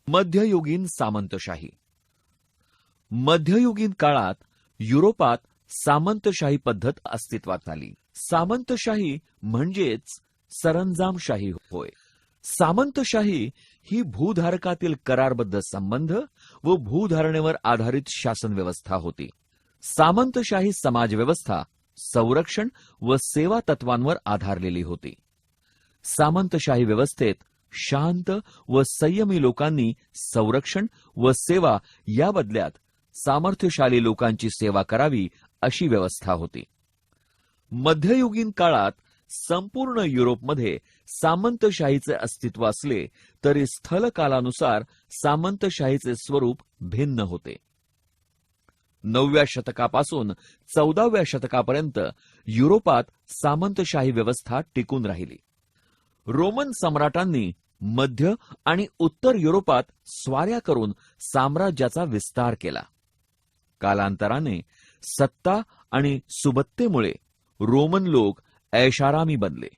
मध्ययुगीन सामंतशाही. मध्ययुगीन काळात युरोपात सामंतशाही पद्धत अस्तित्वात आली. सामंतशाही म्हणजेच सरंजामशाही होय. सामंतशाही ही भूधारकातील करारबद्ध संबंध व भूधारणेवर आधारित शासन व्यवस्था होती. सामंतशाही समाजव्यवस्था संरक्षण व सेवा तत्वांवर आधारलेली होती. सामंतशाही व्यवस्थेत शांत व संयमी लोकांनी संरक्षण व सेवा या बदल्यात सामर्थ्यशाली लोकांची सेवा करावी अशी व्यवस्था होती. मध्ययुगीन काळात संपूर्ण युरोपमध्ये सामंतशाहीचे अस्तित्व असले तरी स्थलकालानुसार सामंतशाहीचे स्वरूप भिन्न होते. 9व्या शतकापासून 14व्या शतकापर्यंत युरोपात सामंतशाही व्यवस्था टिकून राहिली. रोमन सम्राटांनी मध्य आणि उत्तर युरोपात स्वाऱ्या करून साम्राज्याचा विस्तार केला. कालांतराने सत्ता आणि सुबत्तेमुळे रोमन लोक ऐशारामी बनले.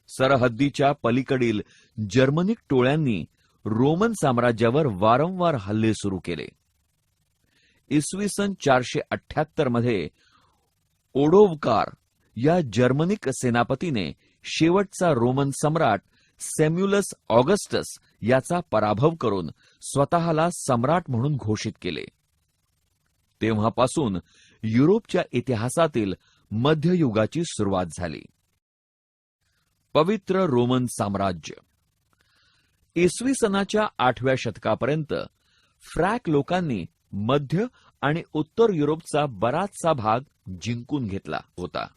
सरहद्दीच्या पलीकडील जर्मनिक टोळ्यांनी रोमन साम्राज्यावर वारंवार हल्ले सुरू केले. इसवी सन 478 मध्ये ओडोव्हकार या जर्मनिक सेनापतीने शेवटचा रोमन सम्राट सॅम्युलस ऑगस्टस याचा पराभव करून स्वतःला सम्राट म्हणून घोषित केले. तेव्हापासून युरोपच्या इतिहासातील मध्ययुगाची सुरुवात झाली. पवित्र रोमन साम्राज्य. इसवी सनाच्या 8व्या शतकापर्यंत फ्रॅक लोकांनी मध्य आणि उत्तर युरोपचा बराचसा भाग जिंकून घेतला होता.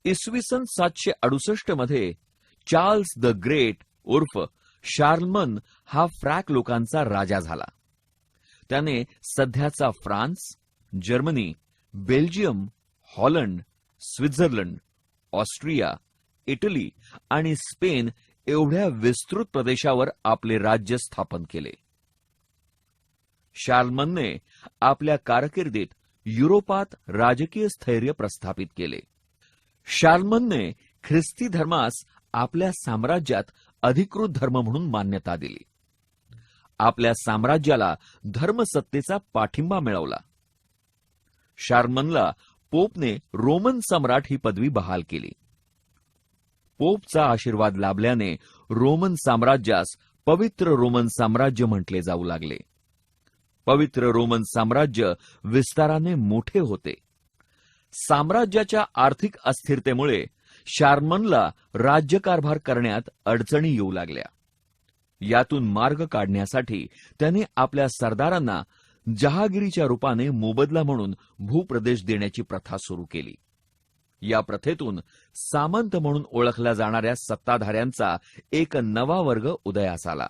इसवी सन 768 मध्ये चार्ल्स द ग्रेट उर्फ शार्लमन हा फ्रॅक लोकांचा राजा झाला. त्याने सध्याचा France, Germany, Belgium, Holland, Switzerland, Austria, Italy आणि स्पेन एवढ्या विस्तृत प्रदेशावर आपले राज्य स्थापन केले. शार्लमनने आपल्या कारकिर्दीत युरोपात राजकीय स्थैर्य प्रस्थापित केले. शार्लमनने ख्रिस्ती धर्मास आपल्या साम्राज्यात अधिकृत धर्म म्हणून मान्यता दिली. आपल्या साम्राज्याला धर्मसत्तेचा पाठिंबा मिळवला. शार्लमनला पोपने रोमन सम्राट ही पदवी बहाल केली. पोपचा आशीर्वाद लाभल्याने रोमन साम्राज्यास पवित्र रोमन साम्राज्य म्हटले जाऊ लागले. पवित्र रोमन साम्राज्य विस्ताराने मोठे होते. साम्राज्याच्या आर्थिक अस्थिरतेमुळे शार्लमनला राज्यकारभार करण्यात अडचणी येऊ लागल्या. यातून मार्ग काढण्यासाठी त्याने आपल्या सरदारांना जहागिरीच्या रूपाने मोबदला म्हणून भूप्रदेश देण्याची प्रथा सुरू केली. या प्रथेतून सामंत म्हणून ओळखल्या जाणाऱ्या सत्ताधाऱ्यांचा एक नवा वर्ग उदयास आला.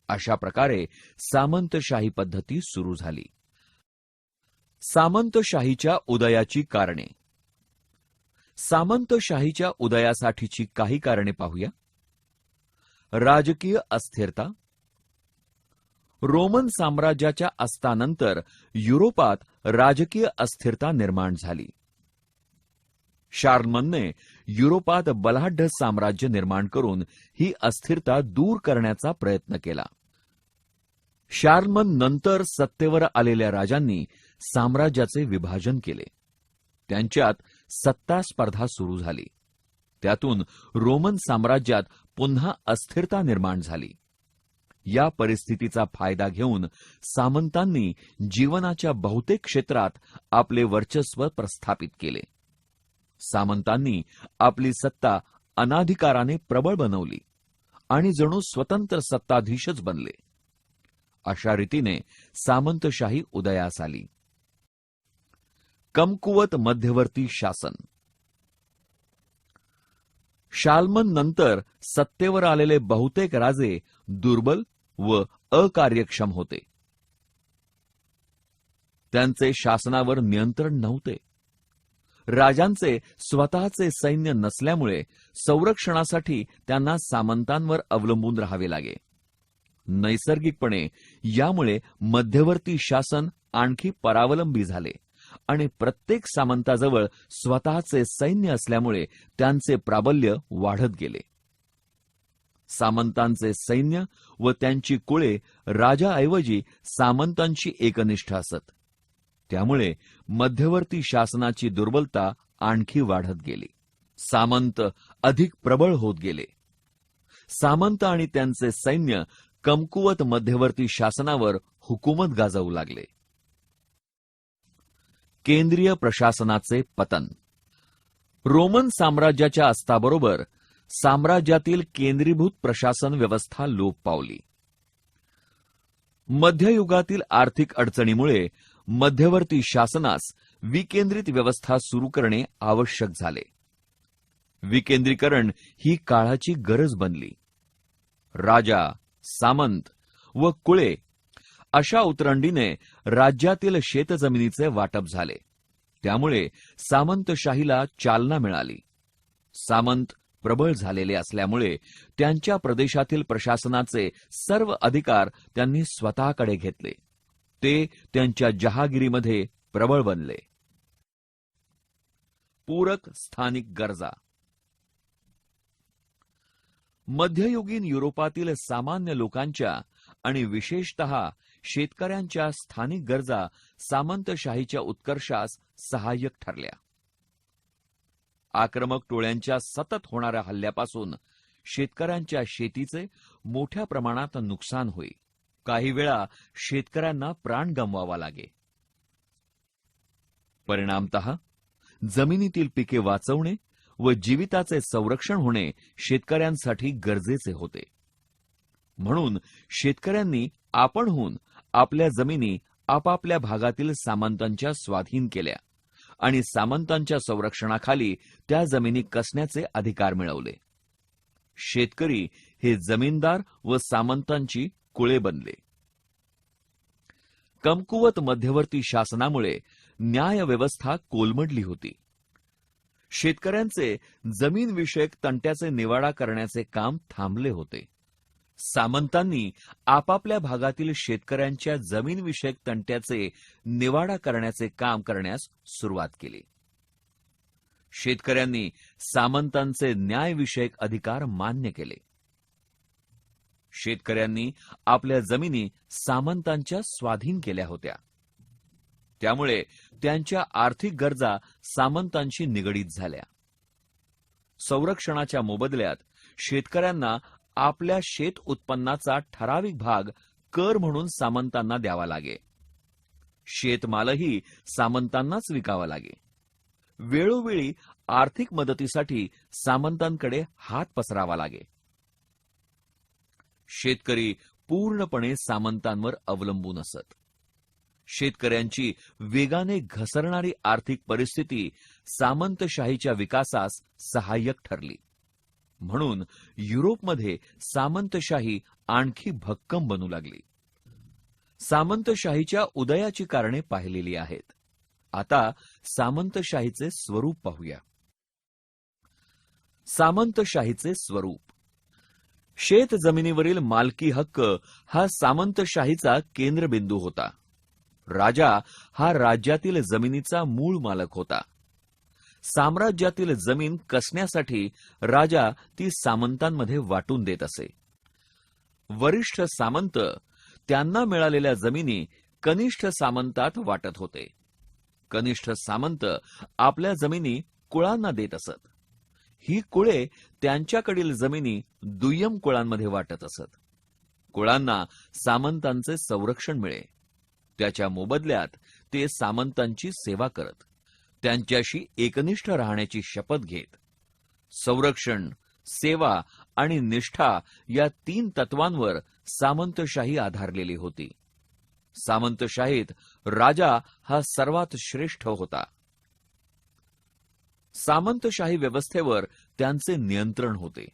अशा प्रकारे सामंतशाही पद्धती सुरू झाली. सामंतशाहीच्या उदयाची कारणे. सामंतशाहीच्या उदयासाठीची काही कारणे पाहूया. राजकीय अस्थिरता. रोमन साम्राज्याच्या अस्तानंतर युरोपात राजकीय अस्थिरता निर्माण झाली. शार्लमनने युरोपात बलाढ्य साम्राज्य निर्माण करून ही अस्थिरता दूर करण्याचा प्रयत्न केला. शार्लमन नंतर सत्तेवर आलेल्या राजांनी साम्राज्याचे विभाजन केले. त्यांच्यात सत्ता स्पर्धा सुरू झाली. त्यातून रोमन साम्राज्यात पुन्हा अस्थिरता निर्माण झाली. या परिस्थितीचा फायदा घेऊन सामंतांनी जीवनाच्या बहुतेक क्षेत्रात आपले वर्चस्व प्रस्थापित केले. सामंतांनी आपली सत्ता अनाधिकाराने प्रबळ बनवली आणि जणू स्वतंत्र सत्ताधीशच बनले. अशा रीतीने सामंतशाही उदयास आली. कमकुवत मध्यवर्ती शासन. शार्लमन नंतर सत्तेवर आलेले बहुतेक राजे दुर्बल व अकार्यक्षम होते. त्यांचे शासनावर नियंत्रण नव्हते. राजांचे स्वतःचे सैन्य नसल्यामुळे संरक्षणासाठी त्यांना सामंतांवर अवलंबून राहावे लागे. नैसर्गिकपणे यामुळे मध्यवर्ती शासन आणखी परावलंबी झाले आणि प्रत्येक सामंताजवळ स्वतःचे सैन्य असल्यामुळे त्यांचे प्राबल्य वाढत गेले. सामंतांचे सैन्य व त्यांची कुळे राजाऐवजी सामंतांशी एकनिष्ठ असत. त्यामुळे मध्यवर्ती शासनाची दुर्बलता आणखी वाढत गेली. सामंत अधिक प्रबळ होत गेले. सामंत आणि त्यांचे सैन्य कमकुवत मध्यवर्ती शासनावर हुकूमत गाजवू लागले. केंद्रीय प्रशासनाचे पतन. रोमन साम्राज्याच्या अस्ताबरोबर साम्राज्यातील केंद्रीभूत प्रशासन व्यवस्था लोप पावली. मध्ययुगातील आर्थिक अडचणीमुळे मध्यवर्ती शासनास विकेंद्रित व्यवस्था सुरू करणे आवश्यक झाले. विकेंद्रीकरण ही काळाची गरज बनली. राजा, सामंत व कुळे अशा उतरंडीने राज्यातील शेतजमिनीचे वाटप झाले. त्यामुळे सामंतशाहीला चालना मिळाली. सामंत प्रबळ झालेले असल्यामुळे त्यांच्या प्रदेशातील प्रशासनाचे सर्व अधिकार त्यांनी स्वतःकडे घेतले. ते त्यांच्या जहागिरीमध्ये प्रबळ बनले. पूरक स्थानिक गरजा. मध्ययुगीन युरोपातील सामान्य लोकांच्या आणि विशेषतः शेतकऱ्यांच्या स्थानिक गरजा सामंतशाहीच्या उत्कर्षास सहाय्यक ठरल्या. आक्रमक टोळ्यांच्या सतत होणाऱ्या हल्ल्यापासून शेतकऱ्यांच्या शेतीचे मोठ्या प्रमाणात नुकसान होई. काही वेळा शेतकऱ्यांना प्राण गमवावा लागे. परिणामतः जमिनीतील पिके वाचवणे व जीविताचे संरक्षण होणे शेतकऱ्यांसाठी गरजेचे होते. म्हणून शेतकऱ्यांनी आपणहून आपल्या जमिनी आपापल्या भागातील सामंतांच्या स्वाधीन केल्या आणि सामंतांच्या संरक्षणाखाली त्या जमिनी कसण्याचे अधिकार मिळवले. शेतकरी हे जमीनदार व सामंतांची कुळे बनले. कमकुवत मध्यवर्ती शासनामुळे न्यायव्यवस्था कोलमडली होती. शेतकऱ्यांचे जमीनविषयक तंट्याचे निवाडा करण्याचे काम थांबले होते. सामंतांनी आपापल्या भागातील शेतकऱ्यांच्या जमीनविषयक तंट्याचे निवाडा करण्याचे काम करण्यास सुरुवात केली. शेतकऱ्यांनी सामंतांचे न्यायविषयक अधिकार मान्य केले. शेतकऱ्यांनी आपल्या जमिनी सामंतांच्या स्वाधीन केल्या होत्या. त्यामुळे त्यांच्या आर्थिक गरजा सामंतांशी निगडीत झाल्या. संरक्षणाच्या मोबदल्यात शेतकऱ्यांना आपल्या शेत उत्पन्नाचा ठराविक भाग कर म्हणून सामंतांना द्यावा लागे. शेतमालही सामंतांनाच विकावा लागे. वेळोवेळी आर्थिक मदतीसाठी सामंतांकडे हात पसरावा लागे. शेतकरी पूर्णपणे सामंतांवर अवलंबून असत. शेतकऱ्यांची वेगाने घसरणारी आर्थिक परिस्थिती सामंतशाहीच्या विकासास सहाय्यक ठरली. म्हणून युरोपमध्ये सामंतशाही आणखी भक्कम बनू लागली. सामंतशाहीच्या उदयाची कारणे पाहिलेली आहेत. आता सामंतशाहीचे स्वरूप पाहूया. सामंतशाहीचे स्वरूप. शेत जमिनीवरील मालकी हक्क हा सामंतशाहीचा केंद्रबिंदू होता. राजा हा राज्यातील जमिनीचा मूळ मालक होता. साम्राज्यातील जमीन कसण्यासाठी राजा ती सामंतांमध्ये वाटून देत असे. वरिष्ठ सामंत त्यांना मिळालेल्या जमिनी कनिष्ठ सामंतात वाटत होते. कनिष्ठ सामंत आपल्या जमिनी कुळांना देत असत. ही कुळे त्यांच्याकडील जमिनी दुय्यम कुळांमध्ये वाटत असत. कुळांना सामंतांचे संरक्षण मिळे. त्याच्या मोबदल्यात ते सामंतांची सेवा करत, त्यांच्याशी एकनिष्ठ राहण्याची शपथ घेत. संरक्षण, सेवा आणि निष्ठा या 3 तत्वांवर सामंतशाही आधारलेली होती. सामंतशाहीत राजा हा सर्वात श्रेष्ठ होता. सामंतशाही व्यवस्थेवर त्यांचे नियंत्रण होते.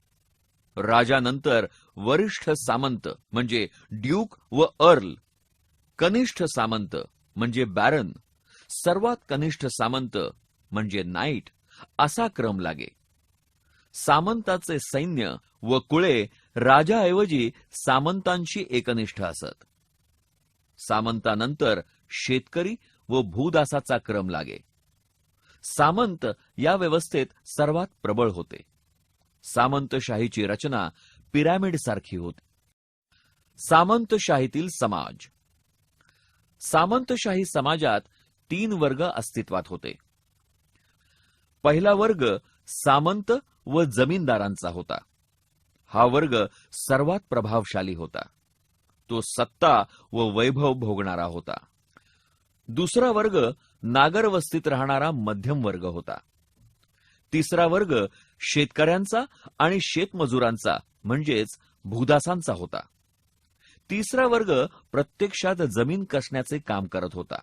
राजानंतर वरिष्ठ सामंत म्हणजे ड्यूक व अर्ल, कनिष्ठ सामंत म्हणजे बॅरन, सर्वात कनिष्ठ सामंत म्हणजे नाईट असा क्रम लागे. सामंताचे सैन्य व कुळे राजाऐवजी सामंतांशी एकनिष्ठ असत. सामंतानंतर शेतकरी व भूदासाचा क्रम लागे. सामंत या व्यवस्थेत सर्वात प्रबळ होते. सामंतशाहीची रचना पिरॅमिडसारखी होती. सामंतशाहीतील समाज. सामंतशाही समाजात 3 वर्ग अस्तित्वात होते. पहिला वर्ग सामंत व जमीनदारांचा होता. हा वर्ग सर्वात प्रभावशाली होता. तो सत्ता व वैभव भोगणारा होता. दुसरा वर्ग नागरवस्तीत राहणारा मध्यम वर्ग होता. तिसरा वर्ग शेतकऱ्यांचा आणि शेतमजुरांचा म्हणजेच भूदासांचा होता. तिसरा वर्ग प्रत्यक्षात जमीन कसण्याचे काम करत होता.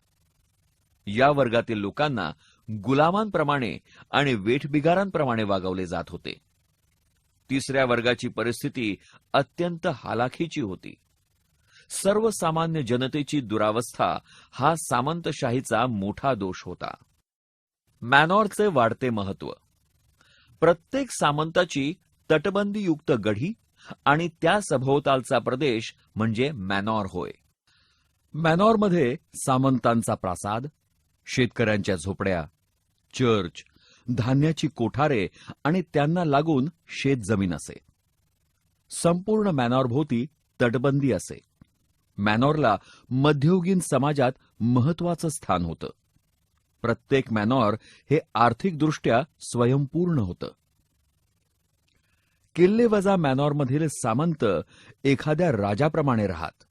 या वर्गातील लोकांना गुलामांप्रमाणे आणि वेठबिगारांप्रमाणे वागवले जात होते. तिसऱ्या वर्गाची परिस्थिती अत्यंत हालाखीची होती. सर्वसामान्य जनतेची दुरावस्था हा सामंतशाहीचा मोठा दोष होता. मॅनॉरचे वाढते महत्त्व. प्रत्येक सामंताची तटबंदीयुक्त गढी आणि त्या सभोवतालचा प्रदेश म्हणजे मॅनॉर होय. मॅनॉरमध्ये सामंतांचा प्रासाद, शेतकऱ्यांच्या झोपड्या, चर्च, धान्याची कोठारे आणि त्यांना लागून शेतजमीन असे. संपूर्ण मॅनॉरभोवती तटबंदी असे. मॅनॉरला मध्ययुगीन समाजात महत्वाचं स्थान होतं. प्रत्येक मॅनॉर हे आर्थिकदृष्ट्या स्वयंपूर्ण होतं. किल्लेवजा मॅनॉरमधील सामंत एखाद्या राजाप्रमाणे राहत.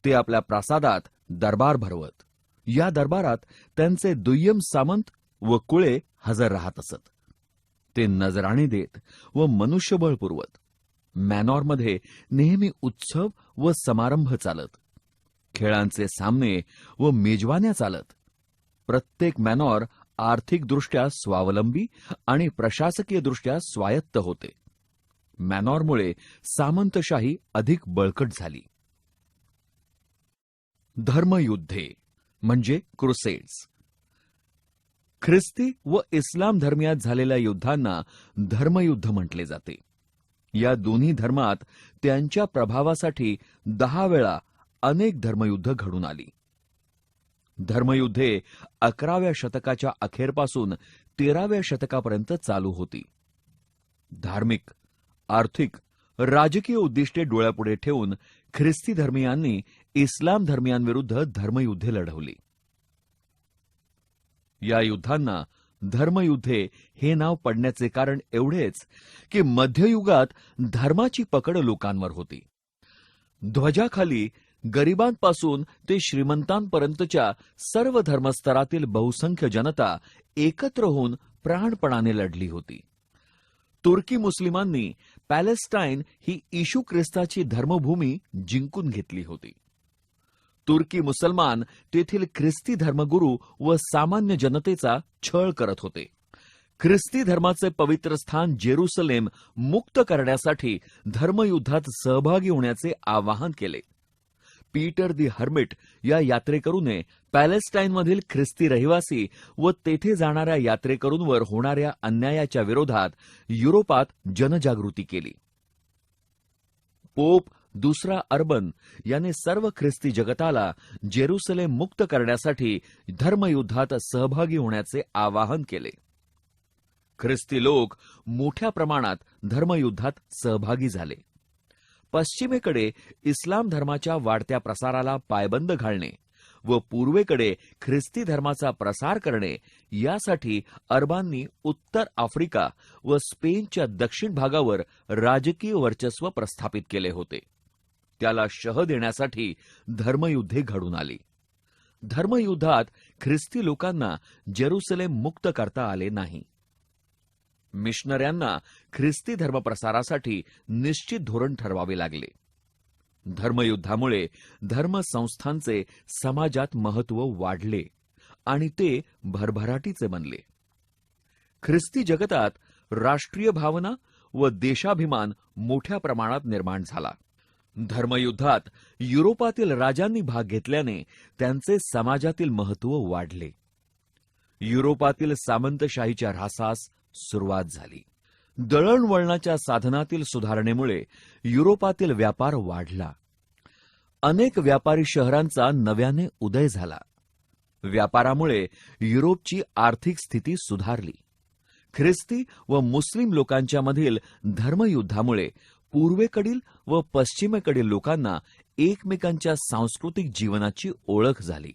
ते आपल्या प्रासादात दरबार भरवत. या दरबारात त्यांचे दुय्यम सामंत व कुळे हजर राहत असत. ते नजराणे देत व मनुष्यबळ पुरवत. मॅनॉरमध्ये नेहमी उत्सव व समारंभ चालत. खेळांचे सामने व मेजवान्या चालत. प्रत्येक मॅनॉर आर्थिकदृष्ट्या स्वावलंबी आणि प्रशासकीयदृष्ट्या स्वायत्त होते. मॅनॉरमुळे सामंतशाही अधिक बळकट झाली. धर्मयुद्धे म्हणजे क्रुसेड्स. ख्रिस्ती व इस्लाम धर्मियात झालेल्या युद्धांना धर्मयुद्ध म्हटले जाते. या दोन्ही धर्मात त्यांच्या प्रभावासाठी 10 वेळा अनेक धर्मयुद्ध घडून आली. धर्मयुद्धे 11व्या शतकाच्या अखेरपासून 13व्या शतकापर्यंत चालू होती. धार्मिक, आर्थिक, राजकीय उद्दिष्टे डोळ्यापुढे ठेवून ख्रिस्ती धर्मीयांनी इस्लाम धर्मियांविरुद्ध धर्मयुद्धे लढवली. या युद्धांना धर्मयुद्धे हे नाव पडण्याचे कारण एवढेच की मध्ययुगात धर्माची पकड लोकांवर होती. ध्वजाखाली गरिबांपासून ते श्रीमंतांपर्यंतच्या सर्व धर्मस्तरातील बहुसंख्य जनता एकत्र होऊन प्राणपणाने लढली होती. तुर्की मुस्लिमांनी पॅलेस्टाईन ही येशू ख्रिस्ताची धर्मभूमी जिंकून घेतली होती. तुर्की मुसलमान तेथील ख्रिस्ती धर्मगुरू व सामान्य जनतेचा छळ करत होते. ख्रिस्ती धर्माचे पवित्र स्थान जेरुसलेम मुक्त करण्यासाठी धर्मयुद्धात सहभागी होण्याचे आवाहन केले. पीटर दी हर्मिट या यात्रेकरूने पॅलेस्टाईनमधील ख्रिस्ती रहिवासी व तेथे जाणाऱ्या यात्रेकरूंवर होणाऱ्या अन्यायाच्या विरोधात युरोपात जनजागृती केली. पोप दुसरा अर्बन याने सर्व ख्रिस्ती जगताला जेरुसलेम मुक्त करण्यासाठी धर्मयुद्धात सहभागी होण्याचे आवाहन केले. ख्रिस्ती लोक मोठ्या प्रमाणात धर्मयुद्धात सहभागी झाले. पश्चिमेकडे इस्लाम धर्माच्या वाढत्या प्रसाराला पायबंद घालणे व पूर्वेकडे ख्रिस्ती धर्माचा प्रसार करणे यासाठी अरबांनी उत्तर आफ्रिका व स्पेनच्या दक्षिण भागावर राजकीय वर्चस्व प्रस्थापित केले होते. त्याला शह देण्यासाठी धर्मयुद्धे घडून आली. धर्मयुद्धात ख्रिस्ती लोकांना जेरुसलेम मुक्त करता आले नाही. मिशनऱ्यांना ख्रिस्ती धर्मप्रसारासाठी निश्चित धोरण ठरवावे लागले. धर्मयुद्धामुळे धर्मसंस्थांचे समाजात महत्त्व वाढले आणि ते भरभराटीचे बनले. ख्रिस्ती जगतात राष्ट्रीय भावना व देशाभिमान मोठ्या प्रमाणात निर्माण झाला. धर्मयुद्धात युरोपातील राजांनी भाग घेतल्याने त्यांचे समाजातील महत्त्व वाढले. युरोपातील सामंतशाहीच्या ऱ्हासास सुरुवात झाली. दळणवळणाच्या साधनातील सुधारणेमुळे युरोपातील व्यापार वाढला. अनेक व्यापारी शहरांचा नव्याने उदय झाला. व्यापारामुळे युरोपची आर्थिक स्थिती सुधारली. ख्रिस्ती व मुस्लिम लोकांच्यामधील धर्मयुद्धामुळे पूर्वेकडील व पश्चिमेकडील लोकांना एकमेकांच्या सांस्कृतिक जीवनाची ओळख झाली.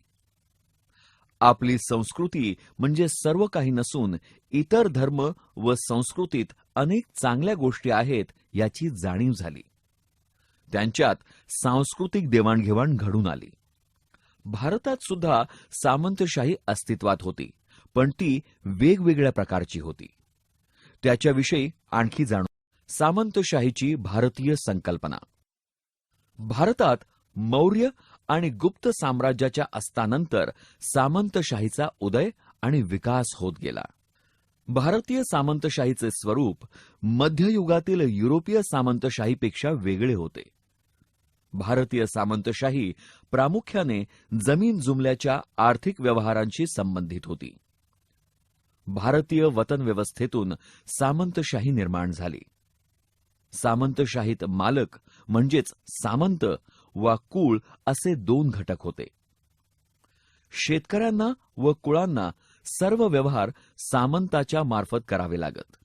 आपली संस्कृती म्हणजे सर्व काही नसून इतर धर्म व संस्कृतीत अनेक चांगल्या गोष्टी आहेत याची जाणीव झाली. त्यांच्यात सांस्कृतिक देवाणघेवाण घडून आली. भारतात सुद्धा सामंतशाही अस्तित्वात होती, पण ती वेगवेगळ्या प्रकारची होती. त्याच्याविषयी आणखी जाणू. सामंतशाहीची भारतीय संकल्पना. भारतात मौर्य आणि गुप्त साम्राज्याच्या अस्तानंतर सामंतशाहीचा उदय आणि विकास होत गेला. भारतीय सामंतशाहीचे स्वरूप मध्ययुगातील युरोपीय सामंतशाहीपेक्षा वेगळे होते. भारतीय सामंतशाही प्रामुख्याने जमीन जुमल्याच्या आर्थिक व्यवहारांशी संबंधित होती. भारतीय वतन व्यवस्थेतून सामंतशाही निर्माण झाली. सामंतशाहीत मालक म्हणजेच सामंत वा कुळ असे दोन घटक होते. शेतकऱ्यांना व कुळांना सर्व व्यवहार सामंताच्या मार्फत करावे लागत.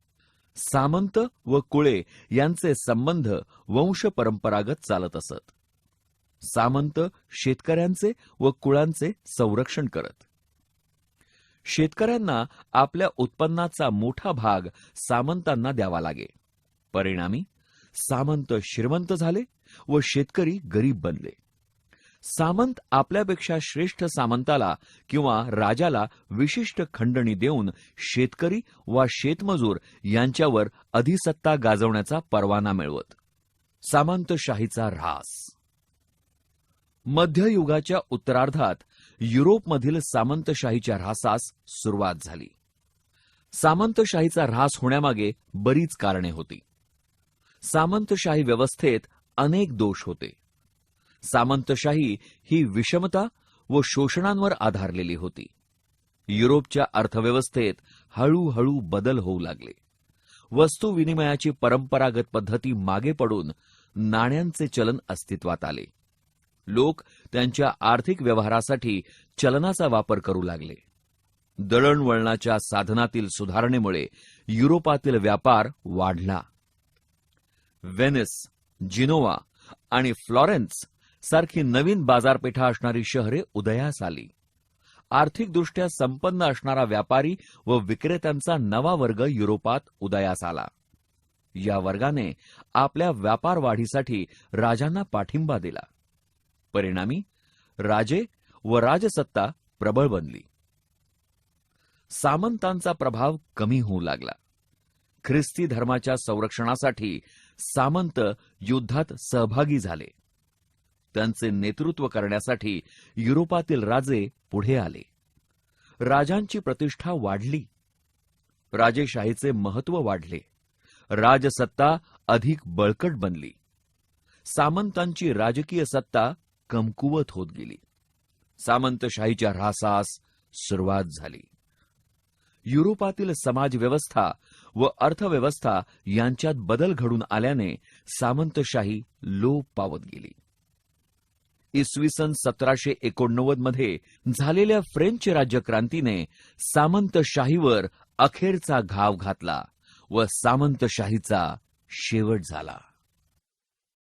सामंत व कुळे यांचे संबंध वंश परंपरागत चालत असत. सामंत शेतकऱ्यांचे व कुळांचे संरक्षण करत. शेतकऱ्यांना आपल्या उत्पन्नाचा मोठा भाग सामंतांना द्यावा लागे. परिणामी सामंत श्रीमंत झाले व शेतकरी गरीब बनले. सामंत आपल्यापेक्षा श्रेष्ठ सामंताला किंवा राजाला विशिष्ट खंडणी देऊन शेतकरी वा शेतमजूर यांच्यावर अधिसत्ता गाजवण्याचा परवाना मिळवत. सामंतशाहीचा ऱ्हास. मध्ययुगाच्या उत्तरार्धात युरोपमधील सामंतशाहीच्या ऱ्हासास सुरुवात झाली. सामंतशाहीचा ऱ्हास होण्यामागे बरीच कारणे होती. सामंतशाही व्यवस्थेत अनेक दोष होते. सामंतशाही ही विषमता व शोषणांवर आधारलेली होती. युरोपच्या अर्थव्यवस्थेत हळूहळू बदल होऊ लागले. वस्तू विनिमयाची परंपरागत पद्धती मागे पडून नाण्यांचे चलन अस्तित्वात आले. लोक त्यांच्या आर्थिक व्यवहारासाठी चलनाचा वापर करू लागले. दळणवळणाच्या साधनातील सुधारणेमुळे युरोपातील व्यापार वाढला. व्हेनिस, जिनोवा आणि फ्लॉरेन्स सारखी नवीन बाजारपेठा असणारी शहरे उदयास आली. आर्थिकदृष्ट्या संपन्न असणारा व्यापारी व विक्रेत्यांचा नवा वर्ग युरोपात उदयास आला. या वर्गाने आपल्या व्यापार वाढीसाठी राजांना पाठिंबा दिला. परिणामी राजे व राजसत्ता प्रबळ बनली. सामंतांचा प्रभाव कमी होऊ लागला. ख्रिस्ती धर्माच्या संरक्षणासाठी सामंत युद्धात सहभागी झाले. त्यांचे नेतृत्व करण्यासाठी युरोपातील राजे पुढे आले. राजांची प्रतिष्ठा वाढली. राजेशाहीचे महत्त्व वाढले. राजसत्ता अधिक बळकट बनली. सामंतांची राजकीय सत्ता कमकुवत होत गेली. सामंतशाहीच्या ऱ्हासास सुरुवात झाली. युरोपातील समाजव्यवस्था व अर्थव्यवस्था यांच्यात बदल घडून आल्याने सामंतशाही लोप पावत गेली. इसवी सन 1789 मध्ये झालेल्या फ्रेंच राज्यक्रांतीने सामंतशाहीवर अखेरचा घाव घातला व सामंतशाहीचा शेवट झाला.